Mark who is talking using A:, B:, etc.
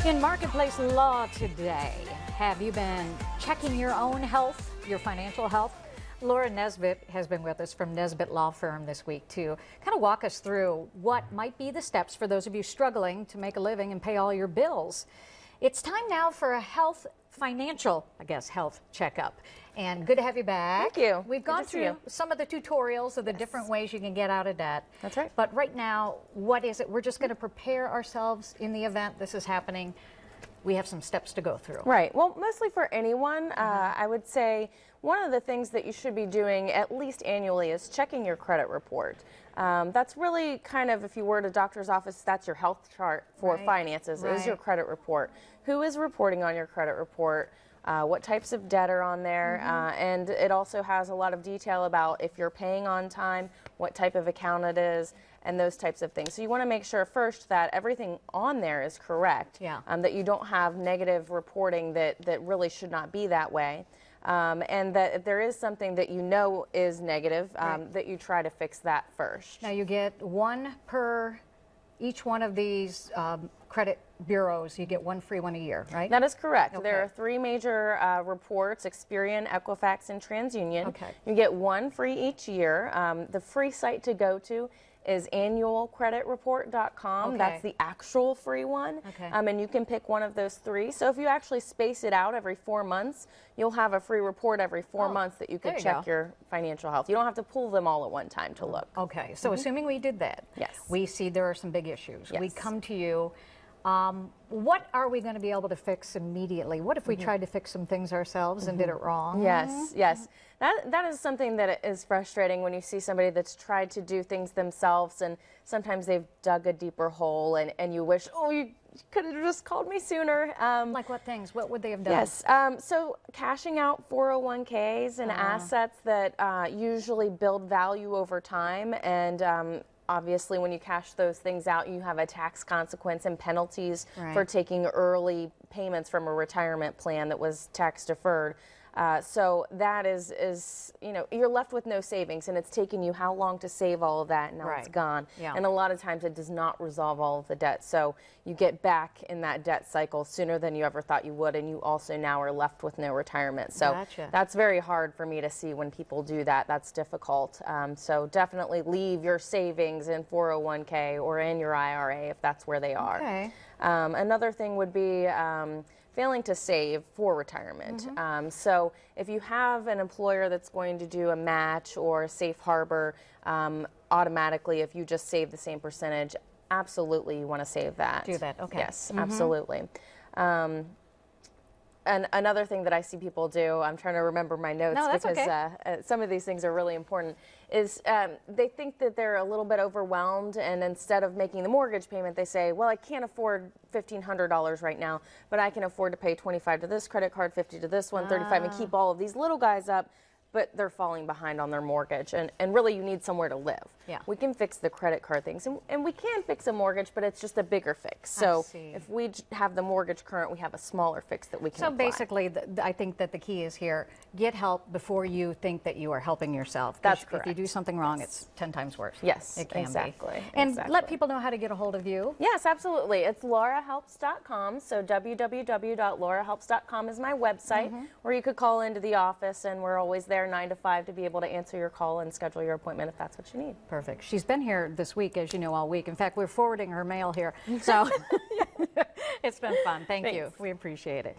A: In Marketplace Law today, have you been checking your own health, your financial health? Laura Nesbitt has been with us from Nesbitt Law Firm this week to kind of walk us through what might be the steps for those of you struggling to make a living and pay all your bills. It's time now for a health checkup. And good to have you back.
B: Thank you.
A: We've gone through some of the tutorials of the different ways you can get out of debt.
B: That's right.
A: But right now, what is it? We're just going to prepare ourselves in the event this is happening. We have some steps to go through.
B: Right. Well, mostly for anyone, I would say one of the things that you should be doing at least annually is checking your credit report. That's really kind of, if you were at a doctor's office, that's your health chart for finances, is your credit report. Who is reporting on your credit report? What types of debt are on there? And it also has a lot of detail about if you're paying on time, what type of account it is, and those types of things. So you want to make sure first that everything on there is correct, that you don't have negative reporting that really should not be that way. And that if there is something that you know is negative, that you try to fix that first.
A: Now you get one per each one of these credit bureaus. You get one free one a year, right?
B: That is correct. Okay. There are three major reports: Experian, Equifax, and TransUnion. Okay. You get one free each year. The free site to go to is annualcreditreport.com. That's the actual free one. And you can pick one of those three. So if you actually space it out every 4 months, you'll have a free report every 4 months that you can check your financial health. You don't have to pull them all at one time to look.
A: Okay, so assuming we did that, we see there are some big issues. We come to you. What are we going to be able to fix immediately? What if we tried to fix some things ourselves and did it wrong?
B: Yes, yes. That is something that is frustrating when you see somebody that's tried to do things themselves and sometimes they've dug a deeper hole and you wish, oh, you could have just called me sooner.
A: Like what things? What would they have done?
B: Yes, so cashing out 401ks and assets that usually build value over time, and obviously, when you cash those things out, you have a tax consequence and penalties for taking early payments from a retirement plan that was tax deferred. So that is, you know, you're left with no savings, and it's taken you how long to save all of that, and now it's gone. And a lot of times it does not resolve all of the debt. So you get back in that debt cycle sooner than you ever thought you would, and you also now are left with no retirement. So that's very hard for me to see when people do that. That's difficult. So definitely leave your savings in 401k or in your IRA if that's where they are. Another thing would be failing to save for retirement. So if you have an employer that's going to do a match or a safe harbor automatically, if you just save the same percentage, absolutely you want to save that.
A: Do that, okay.
B: Yes, absolutely. And another thing that I see people do, I'm trying to remember my notes because some of these things are really important, is they think that they're a little bit overwhelmed, and instead of making the mortgage payment, they say, well, I can't afford $1,500 right now, but I can afford to pay $25 to this credit card, $50 to this one, $35, and keep all of these little guys up, but they're falling behind on their mortgage, and really you need somewhere to live. We can fix the credit card things, and we can fix a mortgage, but it's just a bigger fix. So if we have the mortgage current, we have a smaller fix that we can apply.
A: Basically, I think that the key is here, get help before you think that you are helping yourself.
B: That's correct.
A: If you do something wrong, it's 10 times worse.
B: Yes,
A: it can
B: be.
A: And let people know how to get a hold of you.
B: Yes, absolutely. It's laurahelps.com, so www.laurahelps.com is my website, or you could call into the office, and we're always there 9 to 5 to be able to answer your call and schedule your appointment if that's what you need.
A: Perfect. She's been here this week, as you know, all week. In fact, we're forwarding her mail here, so it's been fun. Thank you. We appreciate it.